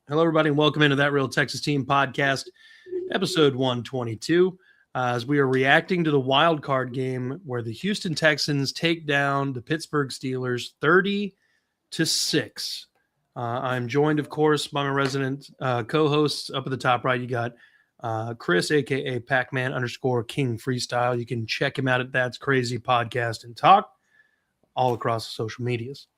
Hello, everybody, and welcome into That Real Texas Team podcast, episode 122. As we are reacting to the wild card game where the Houston Texans take down the Pittsburgh Steelers 30-6. I'm joined, of course, by my resident co-hosts. Up at the top right, you got Chris, aka Pac-Man _King Freestyle. You can check him out at That's Crazy Podcast and Talk all across the social medias.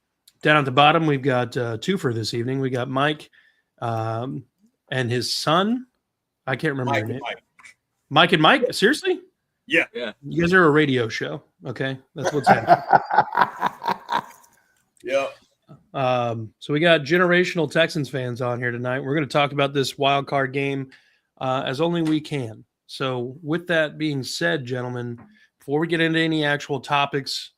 Down at the bottom, we've got two for this evening. We got Mike and his son. I can't remember your name. Mike and Mike? Seriously? Yeah. You guys are a radio show. Okay. That's what's happening. Yeah. So we got generational Texans fans on here tonight. We're going to talk about this wild card game as only we can. So with that being said, gentlemen, before we get into any actual topics,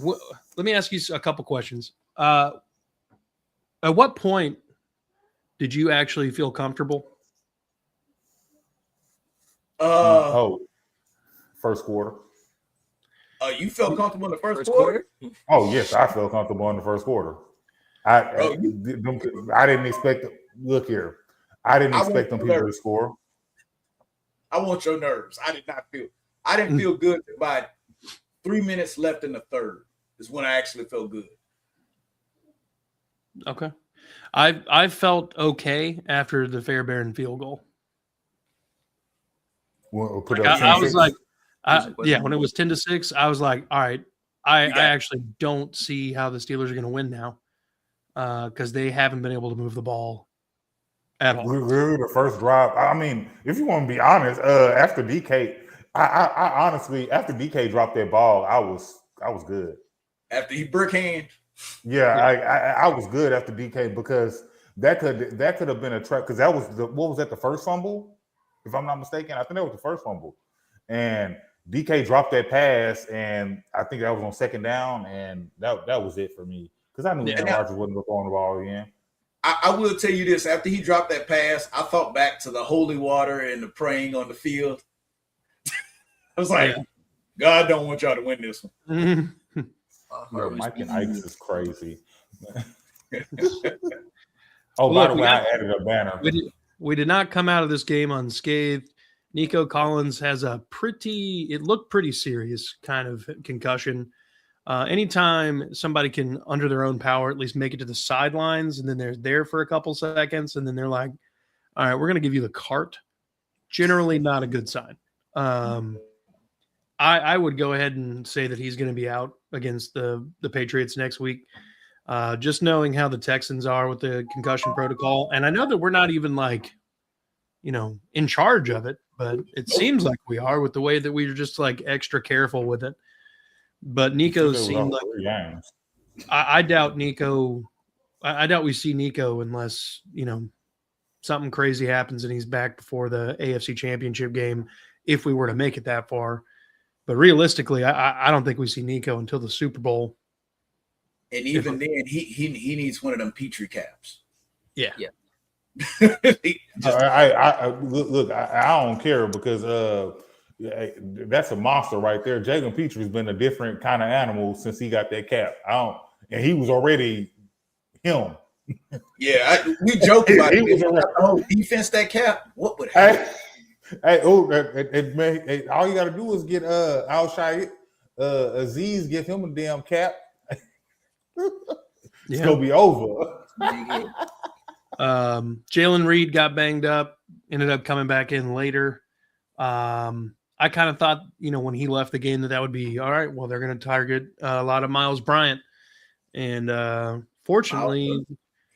let me ask you a couple questions. At what point did you actually feel comfortable? First quarter. You felt comfortable in the first quarter? Oh, yes, I felt comfortable in the first quarter. I didn't expect – look here. I didn't expect them people to score. I want your nerves. I didn't feel good by 3 minutes left in the third is when I actually felt good. Okay. I felt okay after the Fairbairn field goal. Well, I was like, when it was 10-6, I was like, all right, I actually don't see how the Steelers are going to win now because they haven't been able to move the ball at all. Really, the first drive. I mean, if you want to be honest, after DK, I honestly, after DK dropped that ball, I was good. After he brickhand. Yeah, I was good after DK because that could have been a trap because that was the first fumble, if I'm not mistaken. I think that was the first fumble, and DK dropped that pass, and I think that was on second down, and that was it for me because I knew Aaron Rodgers wasn't throwing the ball again. I will tell you this: after he dropped that pass, I thought back to the holy water and the praying on the field. I was like, God don't want y'all to win this one. Mike and Ike is crazy. By the way, I added a banner. We did not come out of this game unscathed. Nico Collins has it looked pretty serious kind of concussion. Anytime somebody can, under their own power, at least make it to the sidelines, and then they're there for a couple seconds, and then they're like, all right, we're going to give you the cart. Generally not a good sign. I would go ahead and say that he's going to be out against the Patriots next week. Just knowing how the Texans are with the concussion protocol. And I know that we're not even in charge of it, but it seems like we are with the way that we are just like extra careful with it. But Nico seemed like I doubt Nico. I doubt we see Nico unless, something crazy happens and he's back before the AFC Championship game if we were to make it that far. But realistically, I don't think we see Nico until the Super Bowl. And even then, he needs one of them Petri caps. Yeah. I don't care because that's a monster right there. Jalen Petrie's been a different kind of animal since he got that cap. And he was already him. Yeah, we joke about it. Defense that cap, what would happen? All you got to do is get Al-Shai Aziz, give him a damn cap. It's gonna be over. Jalen Reed got banged up, ended up coming back in later. I kind of thought, when he left the game that would be all right. Well, they're going to target a lot of Miles Bryant, and fortunately,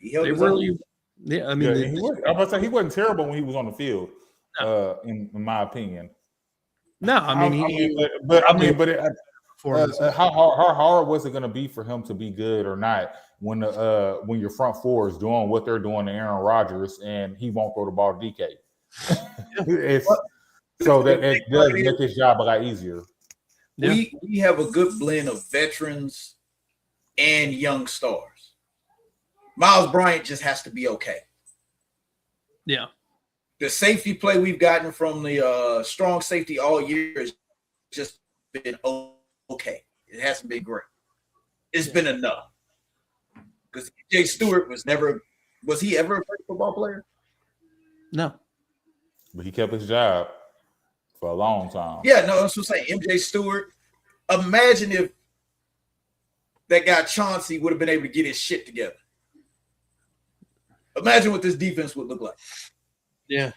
they really. Yeah, I mean, he wasn't terrible when he was on the field. No. In my opinion. No, I mean, how hard was it going to be for him to be good or not when your front four is doing what they're doing to Aaron Rodgers and he won't throw the ball to DK? So that it does make his job a lot easier. Yeah. We have a good blend of veterans and young stars. Miles Bryant just has to be okay. Yeah. The safety play we've gotten from the strong safety all year has just been okay. It hasn't been great. It's been enough. Because Jay Stewart was never Was he ever a great football player? No. But he kept his job for a long time. Yeah, no, that's what I'm saying. MJ Stewart. Imagine if that guy Chauncey would have been able to get his shit together. Imagine what this defense would look like. Yeah.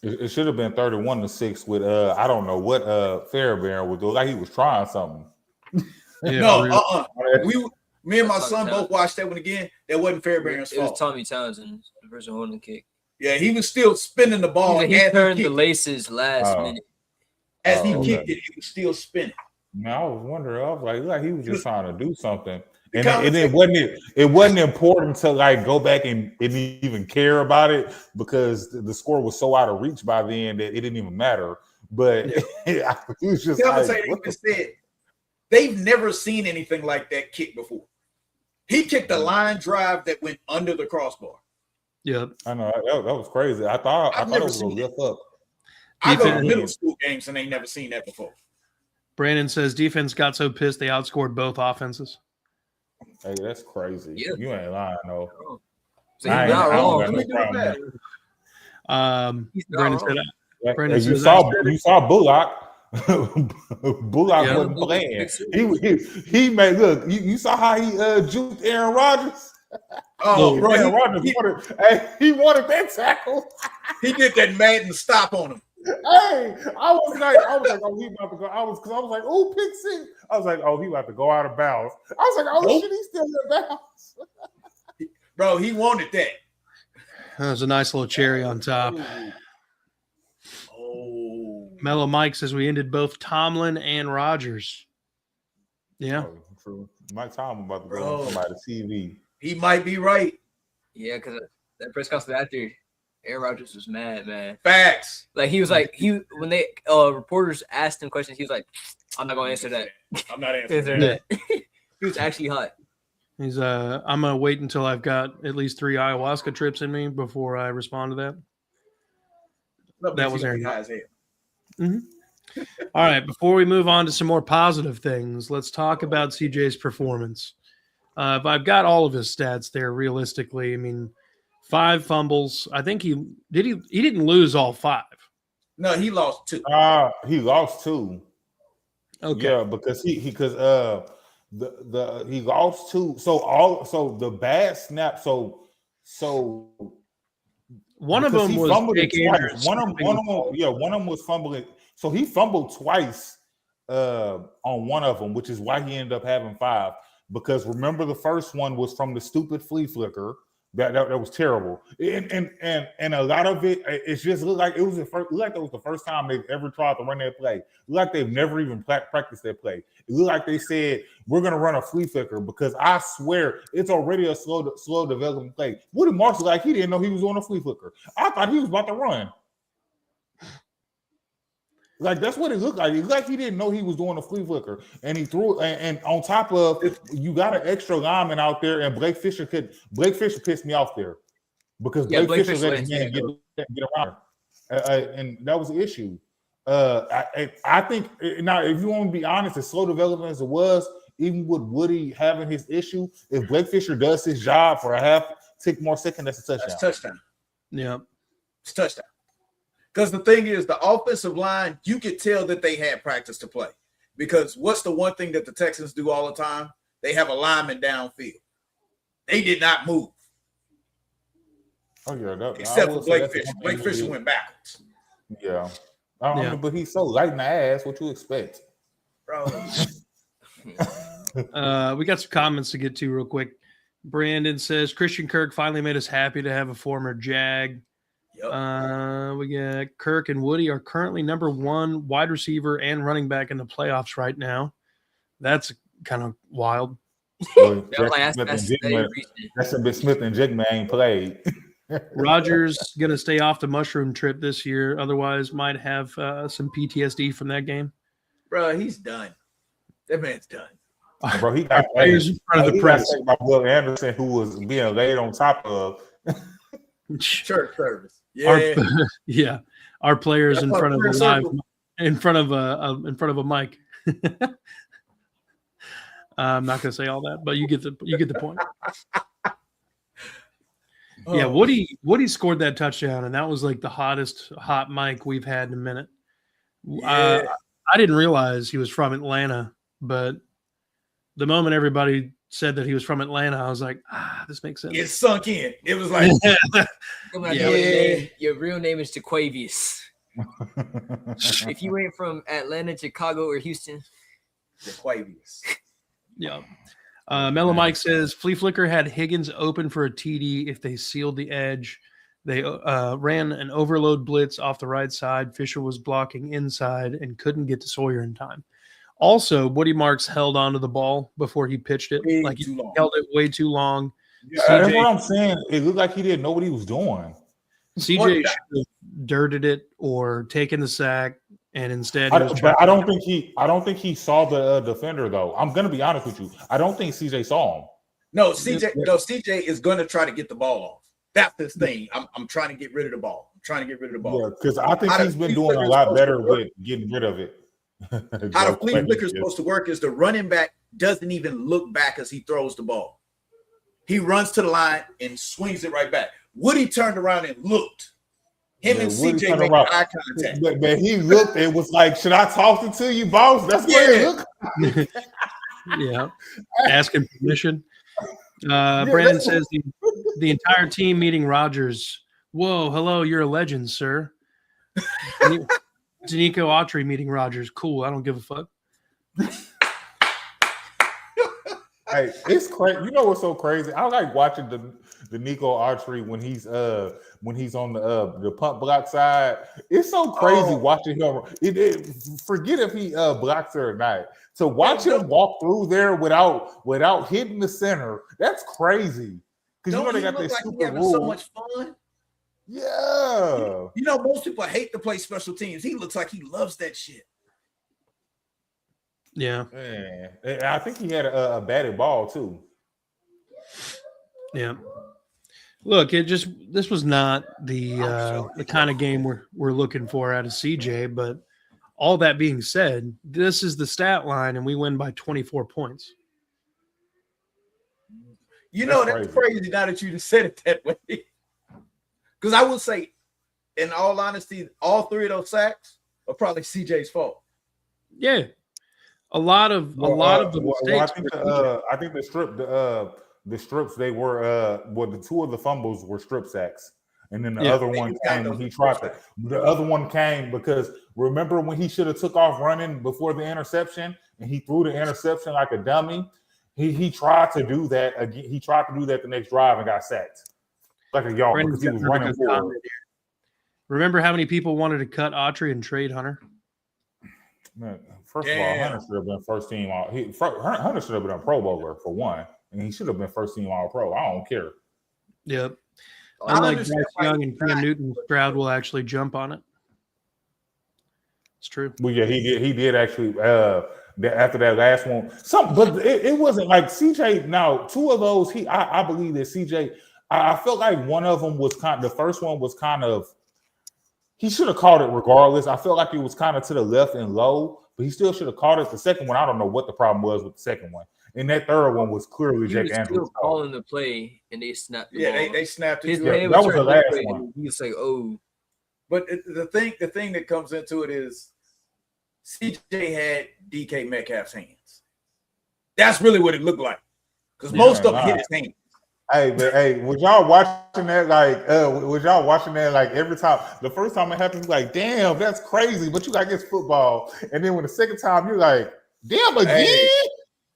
It should have been 31-6 with I don't know what Fairbairn would do. Like he was trying something. Yeah, no, me and my son both watched that one again. That wasn't Fairbairn's fault. It was Tommy Townsend, the person holding the kick. Yeah, he was still spinning the ball. He turned the laces last minute. As he kicked it, he was still spinning. Man, I was wondering. I was like he was just trying to do something, and it wasn't important to like go back and even care about it because the score was so out of reach by then that it didn't even matter. But it was just said they've never seen anything like that kick before. He kicked a line drive that went under the crossbar. Yeah, I know that was crazy. I thought it was gonna lift up. I go to middle school games and they never seen that before. Brandon says defense got so pissed they outscored both offenses. Hey, that's crazy. Yeah. You ain't lying, though. So he's not wrong. Brandon said, Brandon you saw Bullock. Bullock wasn't playing. He made look. You saw how he juked Aaron Rodgers. Oh, bro, Aaron Rodgers he wanted that tackle. He did that Madden stop on him. Hey, I was like, oh, he about to go. I was like, oh, pick six. I was like, oh, he about to go out of bounds. I was like, oh, shit, he's still in bounds. Bro, he wanted that. That was a nice little cherry on top. Oh. Mellow Mike says we ended both Tomlin and Rodgers. Yeah. Oh, true. Mike Tomlin about to go on somebody's TV. He might be right. Yeah, because that press conference after Aaron Rodgers was mad, man. Facts. Like he was like when they reporters asked him questions, he was like, "I'm not going to answer that. I'm not answering that." He was actually hot. He's I'm gonna wait until I've got at least 3 ayahuasca trips in me before I respond to that. That was Aaron. Mm-hmm. All right, before we move on to some more positive things, let's talk about CJ's performance. If I've got all of his stats there, realistically, I mean, 5 fumbles. I think he didn't lose all 5. No, he lost 2. He lost 2. Okay. Yeah, because he lost 2. So the bad snap. So one of them was one of them was fumbling. So he fumbled twice on one of them, which is why he ended up having 5. Because remember, the first one was from the stupid flea flicker that was terrible, and a lot of it just looked like it was the first time they've ever tried to run that play. It looked like they've never even practiced that play. It looked like they said we're gonna run a flea flicker because I swear it's already a slow developing play. Woody Marshall like he didn't know he was on a flea flicker. I thought he was about to run. Like that's what it looked like. It looked like he didn't know he was doing a flea flicker, and he threw. And on top of you got an extra lineman out there, and Blake Fisher pissed me off there because Blake Fisher let his man get around, and that was the issue. I think now, if you want to be honest, as slow development as it was, even with Woody having his issue, if Blake Fisher does his job for a half tick more second, that's a touchdown. That's touchdown. Yeah, it's touchdown. Because the thing is, the offensive line, you could tell that they had practice to play. Because what's the one thing that the Texans do all the time? They have a lineman downfield. They did not move. Oh, yeah. Except for Blake Fisher. Blake Fisher went backwards. Yeah. I mean, but he's so light in the ass. What you expect? Bro. We got some comments to get to real quick. Brandon says, Christian Kirk finally made us happy to have a former Jag. Yep. We got Kirk and Woody are currently number 1 wide receiver and running back in the playoffs right now. That's kind of wild. That's a Smith and Jigma ain't played. Rodgers gonna stay off the mushroom trip this year, otherwise might have some PTSD from that game. Bro, he's done. That man's done. Bro, he got players in front of the press. By Will Anderson, who was being laid on top of church service. Yeah, our players in front of a live, in front of a mic. I'm not gonna say all that, but you get the point. Yeah, Woody scored that touchdown, and that was like the hottest hot mic we've had in a minute. Yeah. I didn't realize he was from Atlanta, but the moment everybody said that he was from Atlanta, I was like, this makes sense. It sunk in. It was like, your real name is Jaquavius. If you ain't from Atlanta, Chicago, or Houston, Jaquavius. Yeah. Mellow Mike says Flea Flicker had Higgins open for a TD if they sealed the edge. They ran an overload blitz off the right side. Fisher was blocking inside and couldn't get to Sawyer in time. Also, Woody Marks held onto the ball before he pitched it. Way Like he too long. held it way too long. Yeah, that's what I'm saying. It looked like he didn't know what he was doing. CJ should have dirted it or taken the sack, and instead, I don't think he saw the defender though. I'm gonna be honest with you. I don't think CJ saw him. No, CJ is going to try to get the ball off. That's his thing. I'm trying to get rid of the ball. Yeah, because I think he's been doing a lot better with getting rid of it. How the Flea Flicker is supposed to work is the running back doesn't even look back as he throws the ball. He runs to the line and swings it right back. Woody turned around and looked. Him and CJ made eye contact. But he looked and was like, "Should I toss it to you, boss?" That's what he looked. Yeah, asking permission. Brandon says the entire team meeting Rodgers. Whoa, hello, you're a legend, sir. Danico Autry meeting Rodgers. Cool, I don't give a fuck. Hey, it's crazy. You know what's so crazy? I like watching the Nico Autry when he's on the punt block side. It's so crazy watching him. Forget if he blocks or not. To watch him walk through there without hitting the center, that's crazy. Because you know they got this super rule. So much fun. Yeah. You know, most people hate to play special teams. He looks like he loves that shit. Yeah. Man. I think he had a batted ball too. Yeah. Look, this was not the kind of game we're looking for out of CJ, but all that being said, this is the stat line and we win by 24 points. You know, that's crazy now that you just said it that way. Because I would say, in all honesty, all three of those sacks are probably CJ's fault. Yeah. A lot of the mistakes. I think the strips they were the two of the fumbles were strip sacks, and then the other one came when he tried to. The other one came because remember when he should have took off running before the interception, and he threw the interception like a dummy. He tried to do that again. He tried to do that the next drive and got sacked like a yard because he was running forward. Remember how many people wanted to cut Autry and trade Hunter? Man, first of all, Hunter should have been first team all. Hunter should have been a Pro Bowler for one, and he should have been first team All Pro. I don't care. Yep. Unlike Bryce Young and Cam Newton, Stroud will actually jump on it. It's true. Well, yeah, he did actually. After that last one, but it wasn't like CJ. Now, two of those, I believe that CJ. I felt like one of them was the first one was kind of. He should have called it regardless. I felt like it was kind of to the left and low, but he still should have called it. The second one, I don't know what the problem was with the second one. And that third one was clearly Jake Andrews. Still calling the play, and they snapped the ball. They snapped it. That was the last one. He was like, "Oh." But the thing that comes into it is CJ had DK Metcalf's hands. That's really what it looked like. Because most of them hit his hands. Hey, was y'all watching that like every time? The first time it happened, you're like, damn, that's crazy. But you like, it's football. And then when the second time, you're like, damn, again? Hey.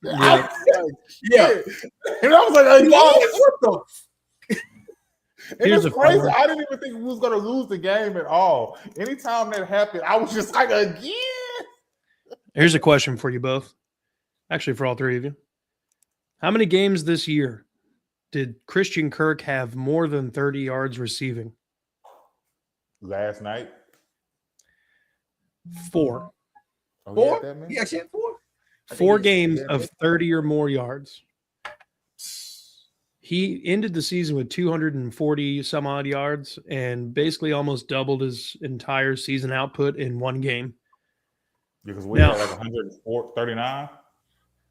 Yeah. And I was like, what the? And it's crazy. I didn't even think we was going to lose the game at all. Anytime that happened, I was just like, again? Here's a question for you both. Actually, for all three of you. How many games this year did Christian Kirk have more than 30 yards receiving? Last night? 4. Oh, 4? He actually had 4? 4 games of 30 or more yards. He ended the season with 240 some odd yards and basically almost doubled his entire season output in one game. Because we had like 139?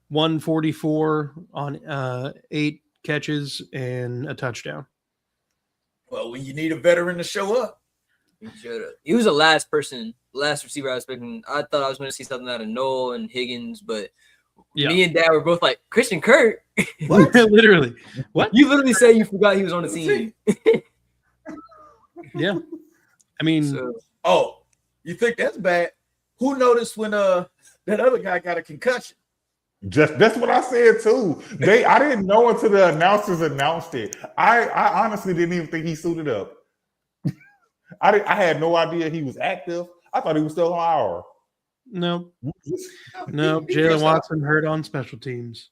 144 on 8 catches and a touchdown. Well, when you need a veteran to show up. He was the last receiver I was expecting. I thought I was going to see something out of Noel and Higgins, but me and Dad were both like, Christian Kirk? What? Literally. What? You literally said you forgot he was on the team. Yeah. I mean, you think that's bad? Who noticed when that other guy got a concussion? That's what I said too. I didn't know until the announcers announced it. I honestly didn't even think he suited up. I had no idea he was active. I thought he was still on IR. No. Jalen Watson hurt on special teams.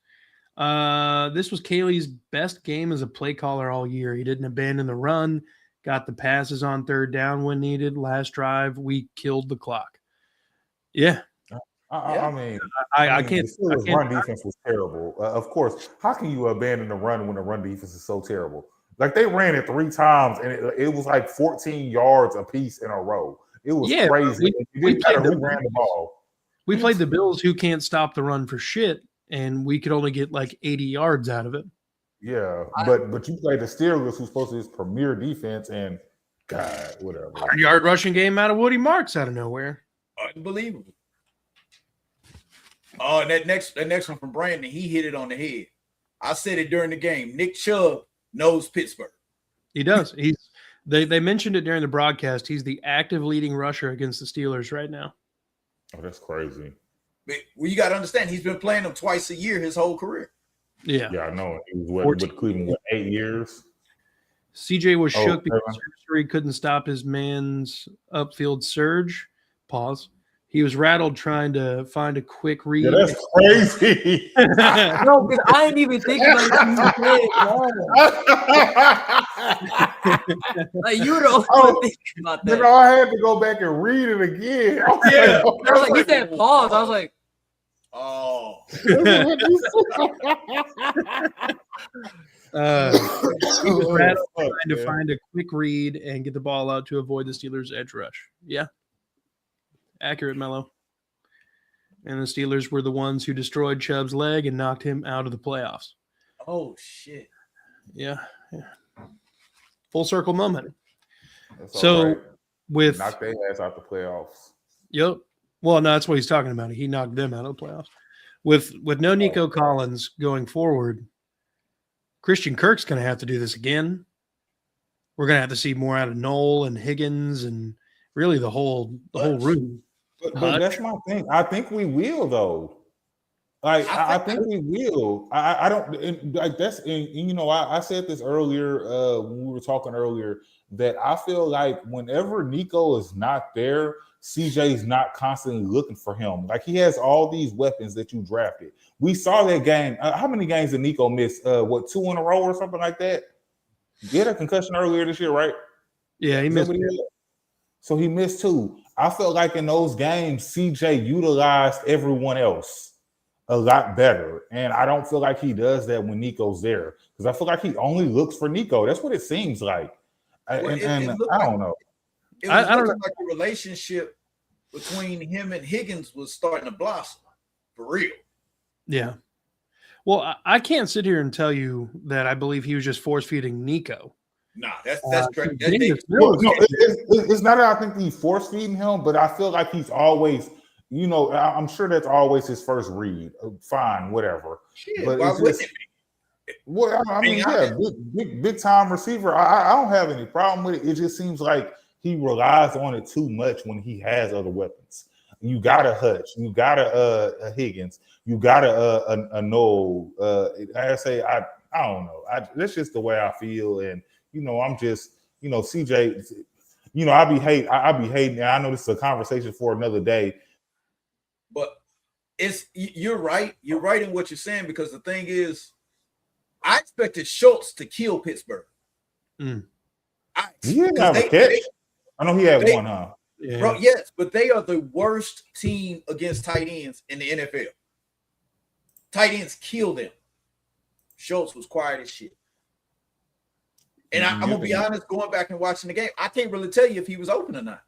This was Kaylee's best game as a play caller all year. He didn't abandon the run, got the passes on third down when needed. Last drive, we killed the clock. Yeah. I mean, I can't. The run defense was terrible. Of course, how can you abandon the run when the run defense is so terrible? Like they ran it 3 times and it was like 14 yards a piece in a row. It was crazy. We played who ran the ball. We played the Bills, who can't stop the run for shit, and we could only get like 80 yards out of it. Yeah, but you played the Steelers, who's supposed to be his premier defense, and God, whatever. 100-yard rushing game out of Woody Marks out of nowhere. Unbelievable. Oh, and that next one from Brandon, he hit it on the head. I said it during the game. Nick Chubb knows Pittsburgh. He does. They mentioned it during the broadcast. He's the active leading rusher against the Steelers right now. Oh, that's crazy. Well, you got to understand, he's been playing them twice a year his whole career. Yeah, I know. He was with Cleveland 8 years. CJ was shook because he couldn't stop his man's upfield surge. Pause. He was rattled trying to find a quick read. Yeah, that's crazy. No, because I ain't even thinking about that. Like you don't think about that. I had to go back and read it again. I was like, he said pause. I was like, oh. He was rattled trying to find a quick read and get the ball out to avoid the Steelers' edge rush. Yeah. Accurate, Mello. And the Steelers were the ones who destroyed Chubb's leg and knocked him out of the playoffs. Oh, shit. Yeah. Full circle moment. That's so right. with knocked their ass out the playoffs. Yep. Well, no, that's what he's talking about. He knocked them out of the playoffs. With no Nico Collins going forward, Christian Kirk's going to have to do this again. We're going to have to see more out of Noel and Higgins and really the whole room. But that's my thing. I think we will, though. Like I think we will. I don't like that's. And, you know, I said this earlier when we were talking earlier that I feel like whenever Nico is not there, CJ's not constantly looking for him. Like he has all these weapons that you drafted. We saw that game. How many games did Nico miss? 2 in a row or something like that? He had a concussion earlier this year, right? Yeah, he missed. So he missed 2. I felt like in those games, CJ utilized everyone else a lot better. And I don't feel like he does that when Nico's there. Because I feel like he only looks for Nico. That's what it seems like. I don't know. It was looking like the relationship between him and Higgins was starting to blossom. For real. Yeah. Well, I can't sit here and tell you that I believe he was just force-feeding Nico. Nah, that's correct. It's not that I think he's force feeding him, but I feel like he's always, you know, I'm sure that's always his first read. Fine, whatever. Shit, but why wouldn't it be? Well, I mean, yeah, big time receiver. I don't have any problem with it. It just seems like he relies on it too much when he has other weapons. You got a Hutch, you got a Higgins, you got a Noel. I don't know. That's just the way I feel, and you know, I'm just, you know, CJ. You know, I be hating. And I know this is a conversation for another day. But you're right. You're right in what you're saying because the thing is, I expected Schultz to kill Pittsburgh. He didn't have a catch. I know he had one, huh? Yeah. Bro, yes, but they are the worst team against tight ends in the NFL. Tight ends kill them. Schultz was quiet as shit. And I'm going to be honest, going back and watching the game, I can't really tell you if he was open or not.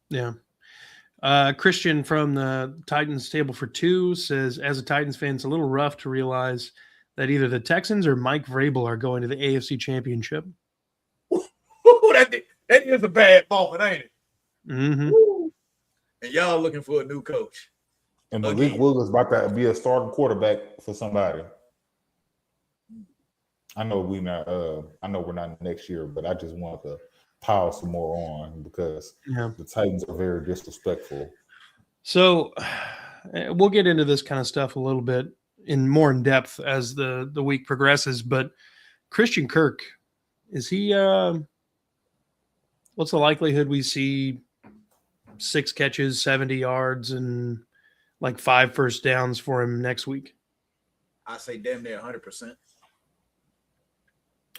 Yeah. Christian from the Titans table for 2 says, as a Titans fan, it's a little rough to realize that either the Texans or Mike Vrabel are going to the AFC Championship. that is a bad moment, ain't it? Mm-hmm. And y'all looking for a new coach. And Malik Willis about to be a starting quarterback for somebody. I know we're not next year, but I just want to pile some more on because the Titans are very disrespectful. So we'll get into this kind of stuff a little bit more in depth as the week progresses. But Christian Kirk, is he? What's the likelihood we see 6 catches, 70 yards, and like 5 first downs for him next week? I say damn near 100%.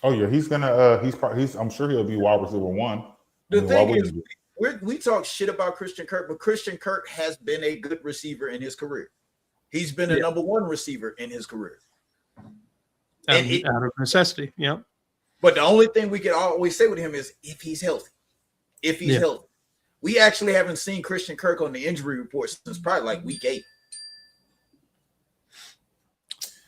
Oh yeah, he's gonna. I'm sure he'll be wide receiver 1. The thing is, we talk shit about Christian Kirk, but Christian Kirk has been a good receiver in his career. He's been a number 1 receiver in his career. Out of necessity, yeah. But the only thing we can always say with him is if he's healthy. If he's healthy. We actually haven't seen Christian Kirk on the injury report since probably like week 8.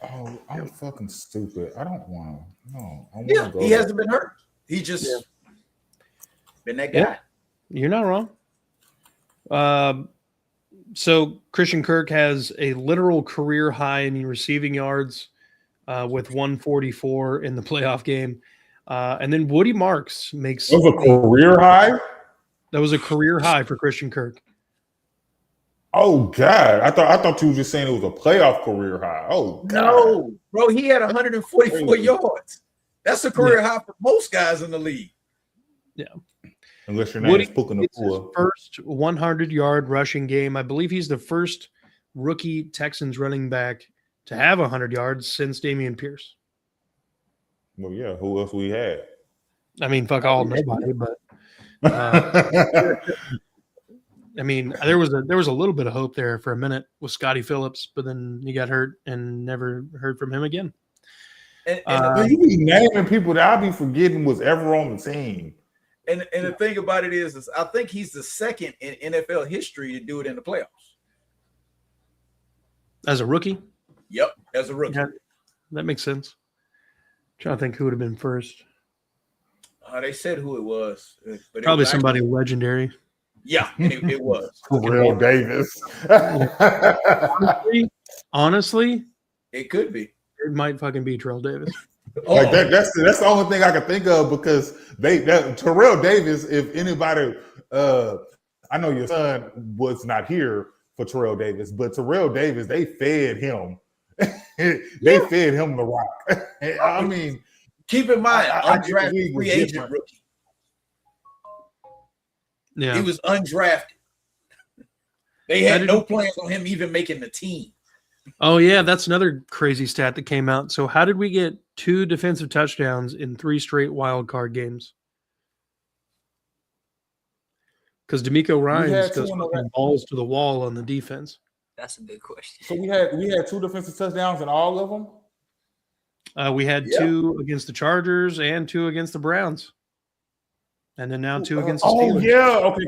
Oh, I'm fucking stupid. I don't want to. No, I want to go. He hasn't been hurt. He just been that guy. Yeah. You're not wrong. So Christian Kirk has a literal career high in receiving yards with 144 in the playoff game. And then Woody Marks makes... That was a career high? That was a career high for Christian Kirk. Oh, God. I thought you were just saying it was a playoff career high. Oh, God. No, bro, he had 144 yards. That's a career high for most guys in the league. Yeah. Unless your name is Puka Nacua. First 100-yard rushing game. I believe he's the first rookie Texans running back to have 100 yards since Dameon Pierce. Well, yeah. Who else we had? I mean, fuck all, nobody. But I mean, there was a little bit of hope there for a minute with Scotty Phillips, but then he got hurt and never heard from him again. And you be naming people that I be forgetting was ever on the team. And the thing about it is I think he's the second in NFL history to do it in the playoffs. As a rookie? Yep, as a rookie. Yeah, that makes sense. I'm trying to think who would have been first. They said who it was. But probably somebody legendary. Yeah, and it was. Terrell Davis. Honestly, it could be. It might fucking be Terrell Davis. Like that's the only thing I can think of because Terrell Davis, if anybody I know your son was not here for Terrell Davis, but Terrell Davis, they fed him. They fed him the rock. I mean, keep in mind, undrafted free agent rookie. Yeah. He was undrafted. They had no plans on him even making the team. Oh, yeah, that's another crazy stat that came out. So how did we get 2 defensive touchdowns in 3 straight wild card games? Because D'Amico Ryans goes balls to the wall on the defense. That's a big question. So we had 2 defensive touchdowns in all of them? We had 2 against the Chargers and 2 against the Browns. And then now 2 against the Steelers. Oh, yeah. Okay,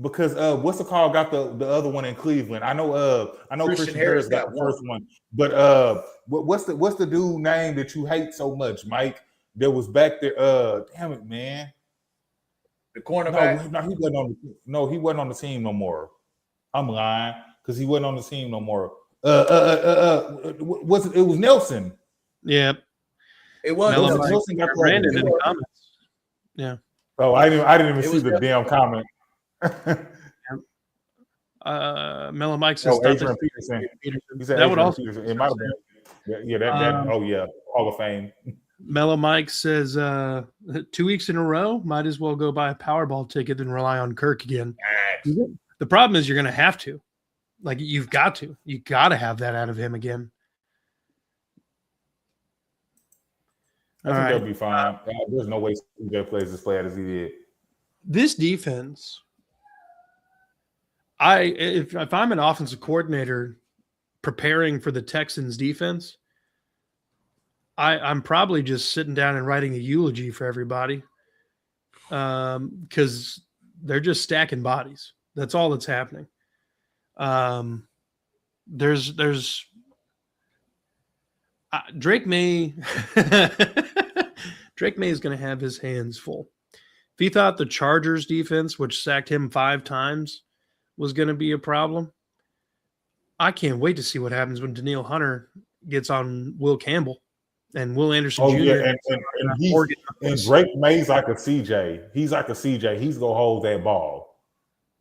because what's the call got the other one in Cleveland? I know Christian Harris got the first one. But what's the dude name that you hate so much, Mike? That was back there. Damn it, man. The cornerback. He wasn't on the team no more. I'm lying because he wasn't on the team no more. It was Nelson. Yeah. It was Nelson got Brandon in the comments. Yeah. Oh, I didn't even see the damn comment. Mellow Mike says Adrian Peterson. That would also Peterson. It might have been. Yeah, that Hall of Fame. Mellow Mike says 2 weeks in a row, might as well go buy a Powerball ticket than rely on Kirk again. The problem is you're going to have to. Like, you've got to. You got to have that out of him again. I think that'll be fine. There's no way CJ plays as flat as he did. This defense, if I'm an offensive coordinator preparing for the Texans defense, I'm probably just sitting down and writing a eulogy for everybody because they're just stacking bodies. That's all that's happening. There's Drake May. Drake May is going to have his hands full if he thought the Chargers defense, which sacked him 5 times, was going to be a problem, I can't wait to see what happens when Danielle Hunter gets on Will Campbell and Will Anderson Jr. Yeah, and Drake May's like a CJ. He's like a CJ. He's gonna hold that ball.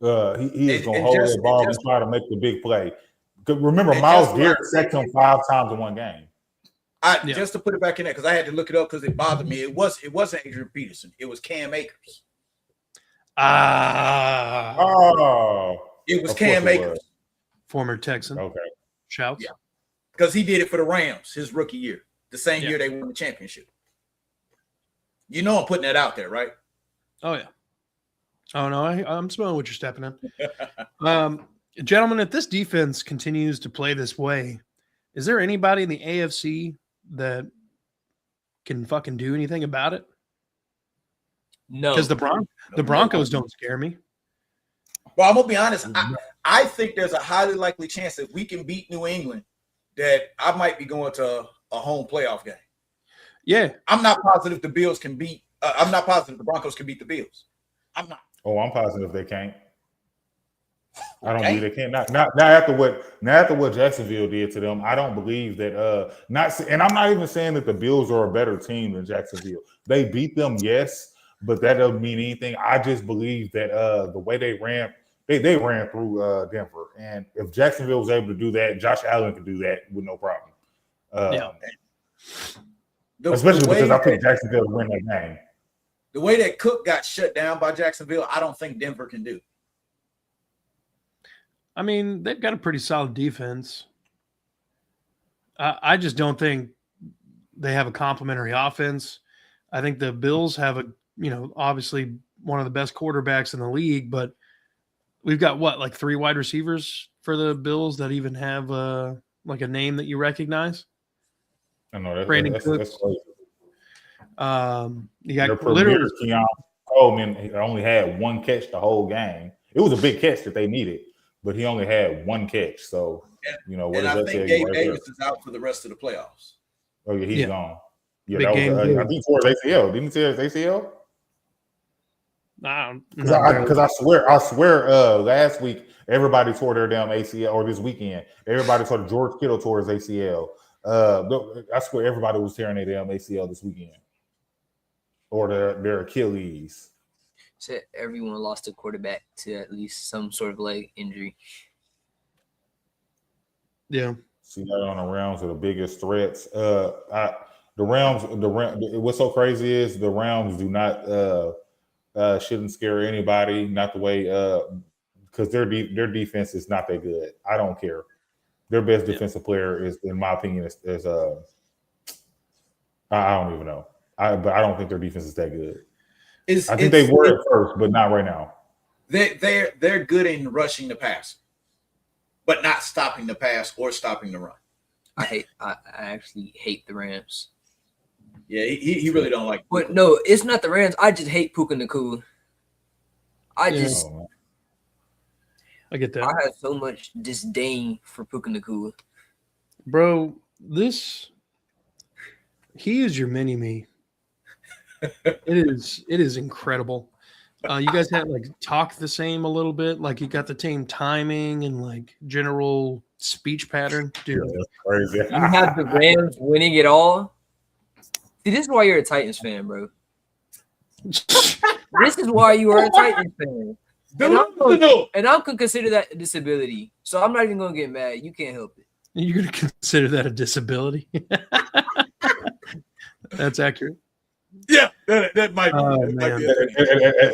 He is gonna hold that ball and try to make the big play. Remember, Myles Garrett sacked him 5 times in one game. Just to put it back in there, because I had to look it up because it bothered me. It wasn't Adrian Peterson. It was Cam Akers. It was Cam Akers. Former Texan. Okay. Shouts. Yeah. Because he did it for the Rams his rookie year. The same year they won the championship. You know I'm putting that out there, right? Oh, yeah. Oh, no, I'm smelling what you're stepping in. Gentlemen, if this defense continues to play this way, is there anybody in the AFC that can fucking do anything about it? No. Because the Broncos don't scare me. Well, I'm going to be honest. I think there's a highly likely chance that we can beat New England that I might be going to a home playoff game. Yeah. I'm not positive the Bills can beat I'm not positive the Broncos can beat the Bills. I'm not. Oh, I'm positive they can't. I don't believe they can't. Not after what Jacksonville did to them. I don't believe that. And I'm not even saying that the Bills are a better team than Jacksonville. They beat them, yes, but that doesn't mean anything. I just believe that the way they ran through Denver, and if Jacksonville was able to do that, Josh Allen could do that with no problem. Especially because I picked Jacksonville to win that game. The way that Cook got shut down by Jacksonville, I don't think Denver can do. I mean, they've got a pretty solid defense. I just don't think they have a complementary offense. I think the Bills have obviously one of the best quarterbacks in the league, but we've got like 3 wide receivers for the Bills that even have like a name that you recognize. I know that's Cooks. Crazy. You got literally Keon Coleman. He only had 1 catch the whole game. It was a big catch that they needed, but he only had 1 catch. So what does that say? Gabe Davis is out for the rest of the playoffs. Oh yeah, he's gone. Yeah, big that was I think for his ACL. Didn't he say his ACL? Because I swear, last week everybody tore their damn ACL, or this weekend everybody tore. George Kittle tore his ACL. I swear everybody was tearing their damn ACL this weekend, or their Achilles. So everyone lost a quarterback to at least some sort of leg injury. Yeah. See that on the Rams are the biggest threats. The Rams. What's so crazy is the Rams do not shouldn't scare anybody. Not the way because their defense is not that good. I don't care. Their best defensive player is, in my opinion, is I don't even know. But I don't think their defense is that good. I think they were at first, but not right now. They're good in rushing the pass, but not stopping the pass or stopping the run. I actually hate the Rams. Yeah, he really don't like. But no, it's not the Rams. I just hate Puka Nacua. I get that. I have so much disdain for Puka Nacua. Bro, he is your mini-me. It is incredible. You guys have talk the same a little bit, like you got the same timing and like general speech pattern. Dude, that's crazy. You have the Rams winning it all. See, this is why you're a Titans fan, bro. This is why you are a Titans fan. And I'm gonna consider that a disability. So I'm not even gonna get mad. You can't help it. You're gonna consider that a disability? That's accurate. Yeah, that might be.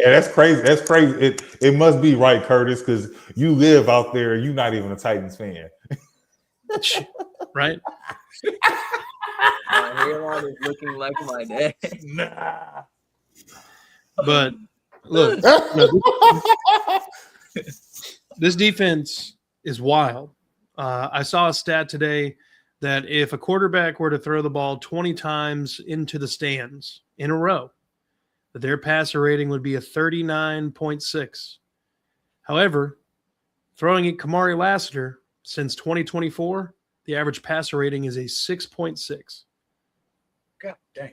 That's crazy. That's crazy. It must be right, Curtis, because you live out there and you're not even a Titans fan. Right? My hairline is looking like my dad. Nah. But look, this defense is wild. I saw a stat today that if a quarterback were to throw the ball 20 times into the stands in a row, that their passer rating would be a 39.6. However, throwing at Kamari Lassiter since 2024, the average passer rating is a 6.6. God damn.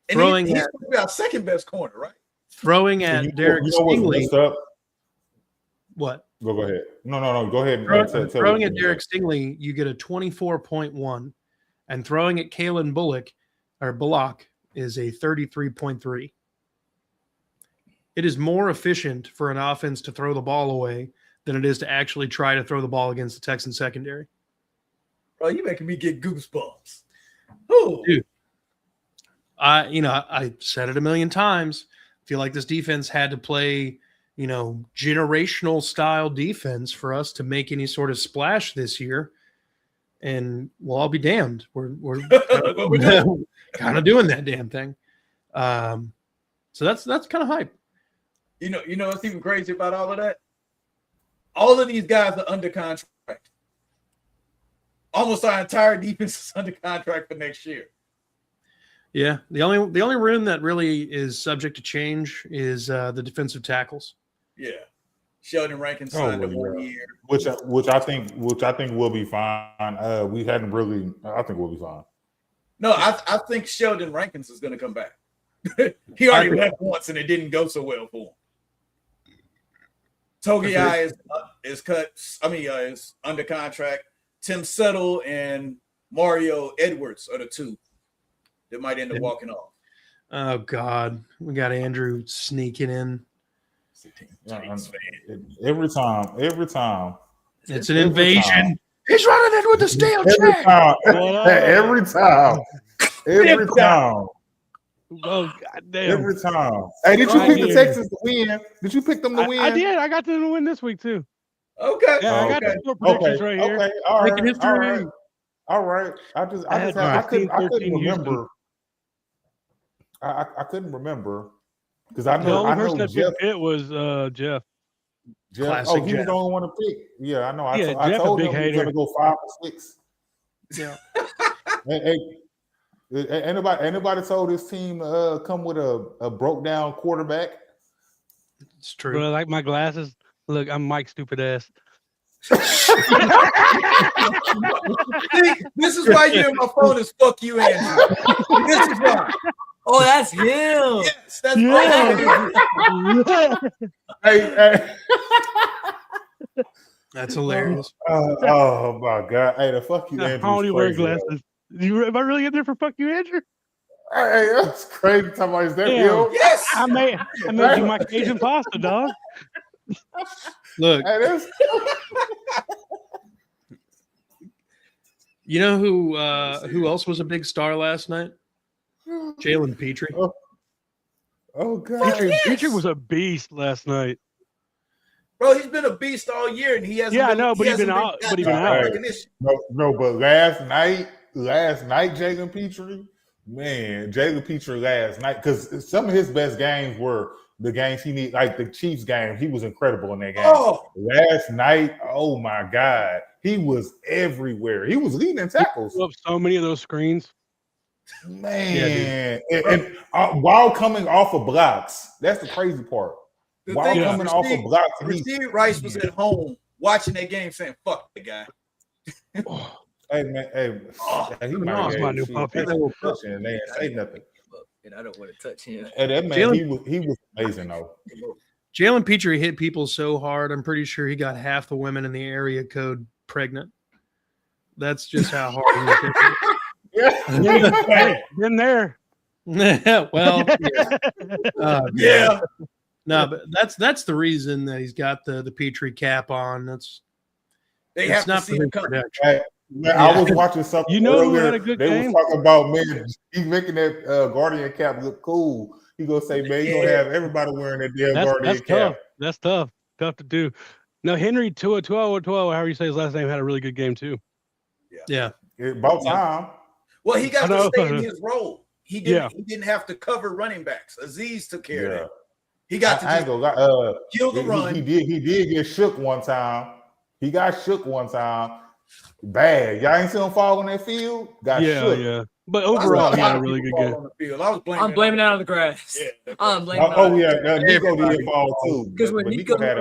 And he's our second best corner, right? Throwing at Derek Stingley. What? Go ahead. No. Go ahead. Throwing at Derek Stingley, you get a 24.1, and throwing at Kalen Bullock is a 33.3. It is more efficient for an offense to throw the ball away than it is to actually try to throw the ball against the Texans secondary. Bro, you making me get goosebumps. Oh, dude. I said it a million times. I feel like this defense had to play, generational style defense for us to make any sort of splash this year. And well, I'll be damned. We're kind of doing that damn thing. So that's kind of hype. You know what's even crazy about all of that? All of these guys are under contract. Almost our entire defense is under contract for next year. Yeah, the only room that really is subject to change is the defensive tackles. Yeah, Sheldon Rankins signed a 1 year, which I think will be fine. We hadn't really. I think we'll be fine. No, I think Sheldon Rankins is going to come back. He already left once and it didn't go so well for him. Togiai is cut. Is under contract. Tim Settle and Mario Edwards are the two that might end up walking off. Oh God, we got Andrew sneaking in. Every time. It's an invasion. He's running in with the steel chair. Every time. Oh goddamn! Every time. Hey, did you pick the Texans to win? Did you pick them to win? I did. I got them to win this week too. Okay. Yeah, I got the score predictions right here. Okay. All right. I couldn't remember. I couldn't remember because I know. The only person that picked it was Jeff. Classic he was the only one to pick. Yeah, I know. I Jeff told a big him he was hater. going to go 5 or 6. Yeah. Anybody told this team come with a broke down quarterback? It's true. But I like my glasses. Look, I'm Mike's stupid ass. See, this is why you and my phone is fuck you, Andrew. This is why. Oh, that's him. Yes, that's Hey. That's hilarious. Oh my God! Hey, the fuck you, Andrew. I only wear glasses. Am I really in there for fuck you, Andrew? Hey, that's crazy. Talking about is that you? Yes. I made you my Cajun pasta, dog. Look, Hey, you know who else was a big star last night? Jalen Petrie. Oh God! Petrie was a beast last night. Bro, he's been a beast all year, and he hasn't. Yeah, I know, but he's been out. But he's been out. No, but last night, Jalen Petrie, man, Jalen Petrie last night, because some of his best games were the games he need, like the Chiefs game. He was incredible in that game. Oh. Last night, oh my God, he was everywhere. He was leading in tackles. He up so many of those screens. Man, and while coming off of blocks, that's the crazy part. While coming off of blocks, Rasheed Rice was at home watching that game, saying "fuck the guy." Hey man, he might have my new puppy. They ain't say nothing. And I don't want to touch him. Hey, that man, he was amazing though. Jalen Petrie hit people so hard. I'm pretty sure he got half the women in the area code pregnant. That's just how hard he hit people. Hey, been there. Well, Yeah. No, but that's the reason that he's got the Petrie cap on. They have not to see him come. Hey, man, I was watching something who earlier. had a good they game? was talking about, man, he's making that Guardian cap look cool. He gonna say, man, you gonna have everybody wearing that damn Guardian That's cap. tough. That's tough to do. No, Henry 12, however you say his last name, had a really good game too. Yeah. About time. Well, he got to stay in his role. He didn't have to cover running backs. Aziz took care of that. He got to kill the run. He did get shook one time. He got shook one time. Bad. Y'all ain't see him fall on that field? Got shook. Yeah. But overall, he had a really good game. I'm blaming that on the grass. Yeah. I'm blaming. Nico did fall too. Because when Nico had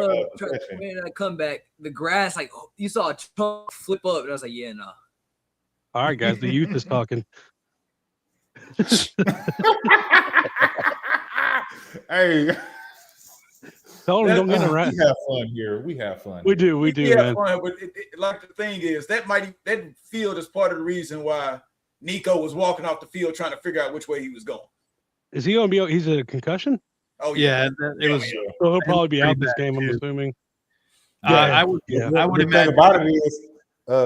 made that comeback, the grass, like you saw a chunk flip up, and I was like, yeah, no. All right, guys, the youth is talking. Hey, Tell him don't get it right. we have fun here. We have fun. We do, man. Fun, but like the thing is that field is part of the reason why Nico was walking off the field trying to figure out which way he was going. Is he gonna be? He's a concussion. Oh yeah, it was. So he'll probably be out this game. I'm assuming. I would. Yeah. I would the imagine. thing about it is,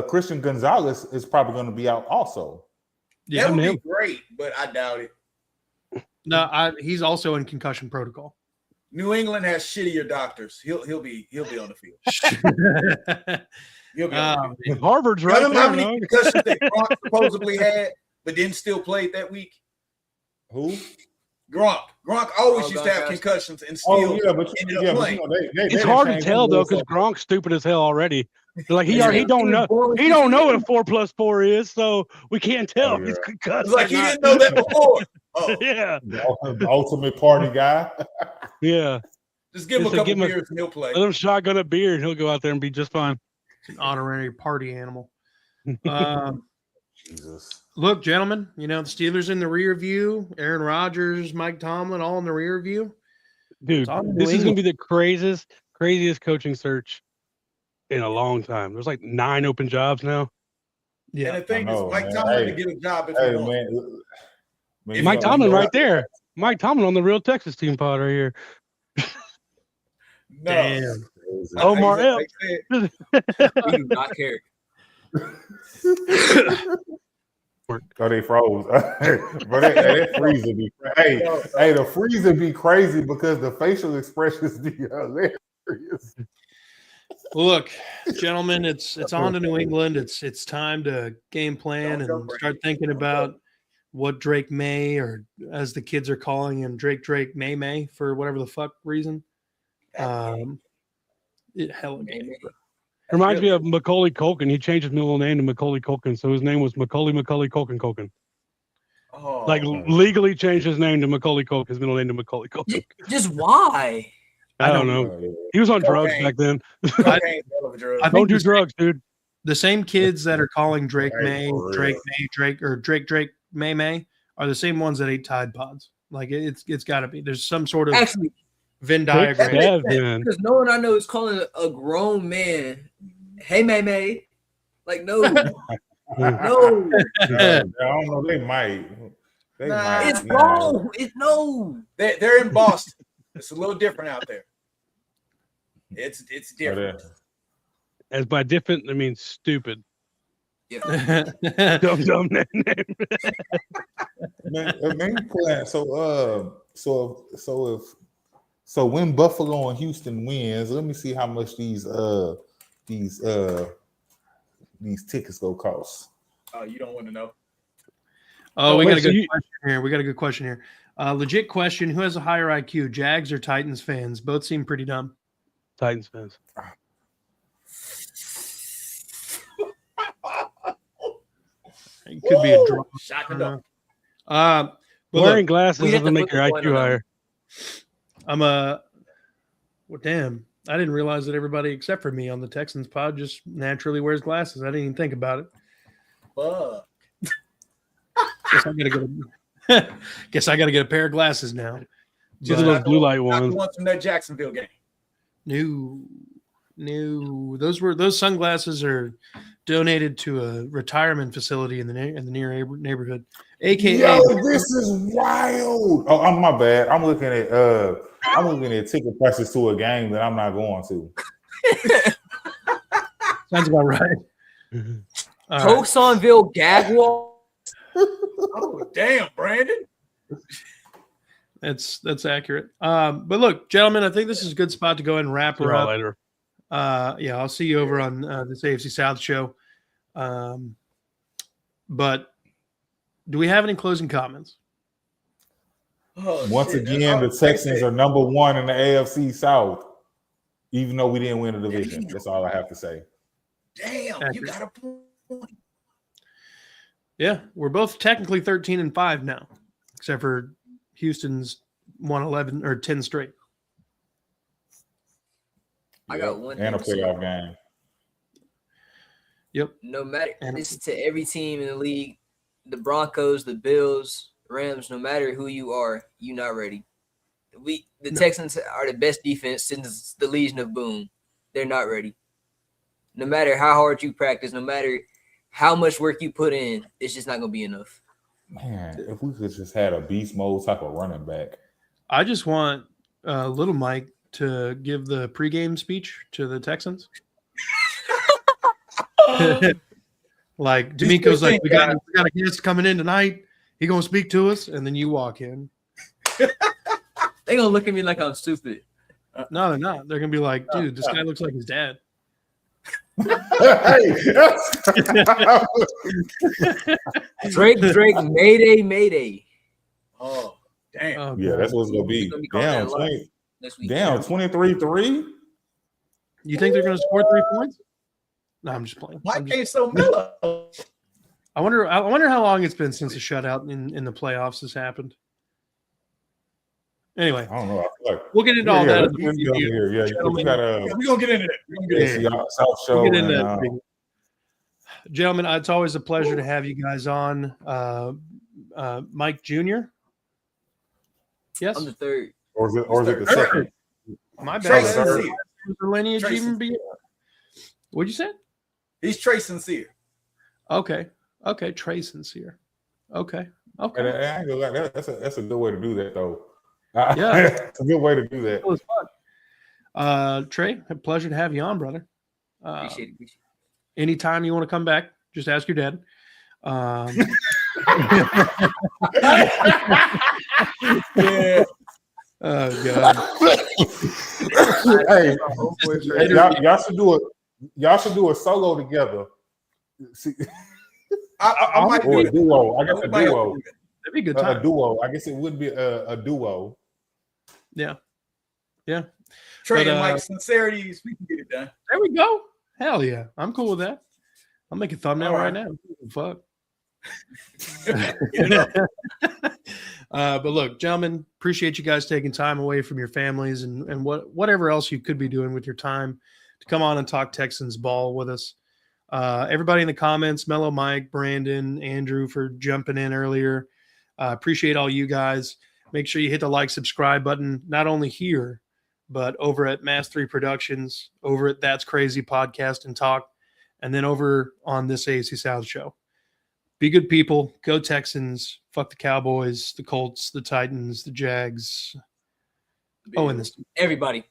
Christian Gonzalez is probably going to be out also. Yeah, that would be great, but I doubt it. No, he's also in concussion protocol. New England has shittier doctors. He'll be on the field. He'll be on the field. Harvard's right there. How many concussions that Gronk supposedly had, but then still played that week? Who? Gronk always used to have concussions and still ended up playing. It's hard to tell though because Gronk's stupid as hell already. Like he don't know what a 4+4 is, so we can't tell if he's concussed. It's like he didn't know that before. Oh. Yeah, the ultimate party guy. Yeah, just give him a couple beers and he'll play. Let him shotgun a beer and he'll go out there and be just fine. It's an honorary party animal. Jesus. Look, gentlemen, the Steelers in the rear view, Aaron Rodgers, Mike Tomlin, all in the rear view. Dude, this is going to be the craziest coaching search in a long time. There's like 9 open jobs now. Yeah, and the thing is, Mike Tomlin to get a job if he wants. Mike Tomlin right there. Mike Tomlin on the Real Texas Team pod right here. No. Damn. Omar L. We do not care. Oh, they froze. But that freeze would be hey, the freeze would be crazy because the facial expressions be hilarious. Look, gentlemen, it's on to New England. It's time to game plan and start thinking about what Drake May, or as the kids are calling him, Drake May for whatever the fuck reason. Reminds me of Macaulay Culkin. He changed his middle name to Macaulay Culkin, so his name was Macaulay Culkin. Oh. Like legally changed his name to Macaulay Culkin, his middle name to Macaulay Culkin. Just why? I don't know. He was on drugs back then. Don't do drugs, dude. The same kids that are calling Drake May are the same ones that ate Tide Pods. Like it's got to be. There's some sort of Venn diagram. Because no one I know is calling a grown man, "Hey May." Like no, no. I don't know. They might. It's wrong. It's no. They're in Boston. It's a little different out there. It's different. As by different, I mean stupid. Yeah. Dumb name. Main plan. So when Buffalo and Houston wins, let me see how much these tickets go cost. Oh, you don't want to know. Oh, we got a good question here. We got a good question here. Legit question: who has a higher IQ, Jags or Titans fans? Both seem pretty dumb. Titans fans. It could be a draw. Wearing glasses doesn't make your IQ higher. Damn. I didn't realize that everybody except for me on the Texans pod just naturally wears glasses. I didn't even think about it. Fuck. Guess I gotta get a pair of glasses now. These are those blue light ones. Ones from that Jacksonville game. No. Those sunglasses are donated to a retirement facility in the near neighborhood. AKA, this is wild. Oh, my bad. I'm looking at ticket prices to a game that I'm not going to. Sounds about right. Toksonville gag wall. Oh, damn, Brandon. That's accurate. But look, gentlemen, I think this is a good spot to go ahead and wrap her up. Later. Yeah, I'll see you over on this AFC South show. But do we have any closing comments? Once again, the Texans are number 1 in the AFC South, even though we didn't win the division. That's all I have to say. Damn, you got a point. Yeah, we're both technically 13-5 now, except for Houston's 11 or 10 straight. I got one and a playoff game. Yep. No matter, this is to every team in the league, the Broncos, the Bills, Rams. No matter who you are, you're not ready. The Texans are the best defense since the Legion of Boom. They're not ready. No matter how hard you practice, no matter how much work you put in, it's just not going to be enough. Man, if we could just had a beast mode type of running back. I just want little Mike to give the pregame speech to the Texans. Like D'Amico's like, we got a guest coming in tonight. He gonna speak to us, and then you walk in. They gonna look at me like I'm stupid. No, they're not. They're gonna be like, dude, this guy looks like his dad. Drake, Mayday. Oh, damn. Oh, Yeah, that's what it's gonna be. Damn, 23-3. You think they're gonna score 3 points? No, I'm just playing. Mike ain't so mellow. I wonder how long it's been since a shutout in the playoffs has happened. Anyway, I don't know. I feel like we'll get into all that. We're gonna get into that. South Show. We'll get into that. Gentlemen, it's always a pleasure to have you guys on. Mike Jr. Yes, I'm the third. Or is it the second? My Trey bad. Sincere. The lineage Trey even be? What'd you say? He's Trey Sincere. Okay, Trey Sincere. Okay. And I ain't gonna lie, that's a good way to do that, though. Yeah, it's a good way to do that. It was fun. Trey, a pleasure to have you on, brother. Appreciate it. Anytime you want to come back, just ask your dad. Yeah. Oh God. Hey, y'all should do a solo together. See, I might or do a duo. I guess a duo. That'd be a good time. A duo. I guess it would be a duo. Yeah. Trey But, and Mike's sincerities, we can get it done. There we go. Hell yeah. I'm cool with that. I'll make a thumbnail right now. Fuck. But look, gentlemen, appreciate you guys taking time away from your families and whatever else you could be doing with your time to come on and talk Texans ball with us. Everybody in the comments, Mellow Mike, Brandon, Andrew for jumping in earlier. Appreciate all you guys. Make sure you hit the like, subscribe button, not only here, but over at Mass 3 Productions, over at That's Crazy Podcast and Talk, and then over on this AAC South show. Be good people. Go Texans. Fuck the Cowboys, the Colts, the Titans, the Jags. Oh, and this. Everybody.